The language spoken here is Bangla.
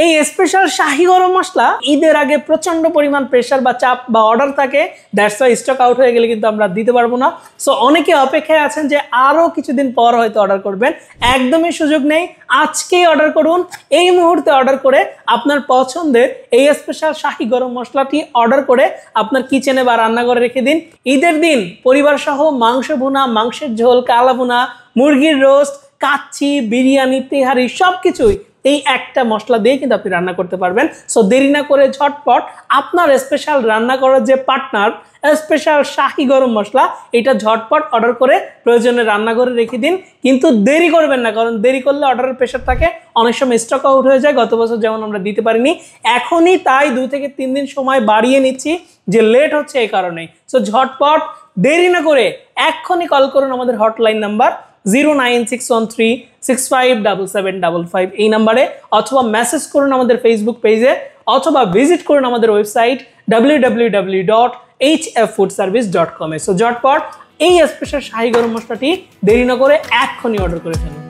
এই স্পেশাল শাহী গরম মশলা ঈদের আগে প্রচন্ড পরিমাণ প্রেসার বা চাপ বা অর্ডার থাকে, দ্যাটস ওয়াই স্টক আউট হয়ে গেলে কিন্তু আমরা দিতে পারবো না। সো অনেকে অপেক্ষায় আছেন যে আরো কিছুদিন পর হয়তো অর্ডার করবেন, একদমই সুযোগ নেই, আজকেই অর্ডার করুন। এই মুহূর্তে অর্ডার করে আপনার পছন্দের এই স্পেশাল শাহী গরম মশলাটি অর্ডার করে আপনার কিচেনে বা রান্নাঘরে রেখে দিন। ঈদের দিন পরিবার সহ মাংস ভুনা, মাংসের ঝোল, কালা ভুনা, মুরগির রোস্ট, কাচ্চি, বিরিয়ানি, তেহারি সবকিছুই এই একটা মশলা দিয়ে কিন্তু আপনি রান্না করতে পারবেন। সো দেরি না করে ঝটপট আপনার স্পেশাল রান্না করার যে পার্টনার স্পেশাল শাহী গরম মশলা, এটা ঝটপট অর্ডার করে প্রয়োজনে রান্নাঘরে রেখে দিন। কিন্তু দেরি করবেন না, কারণ দেরি করলে অর্ডারের প্রেশার থাকে, অনেক সময় স্টক আউট হয়ে যায়। গত বছর যেমন আমরা দিতে পারিনি, এখনই তাই 2 থেকে 3 দিন সময় বাড়িয়ে নিচ্ছি, যে লেট হচ্ছে এই কারণেই। সো ঝটপট দেরি না করে এক্ষুনি কল করুন আমাদের হটলাইন নাম্বার 09613657755 এই নাম্বারে, অথবা মেসেজ করুন আমাদের ফেসবুক পেজে, অথবা ভিজিট করুন আমাদের ওয়েবসাইট www.hffoodservice.com এ। সো ঝটপট এই স্পেশাল শাহী গরম মশলাটি দেরি না করে এক্ষুনি অর্ডার করে ফেলুন।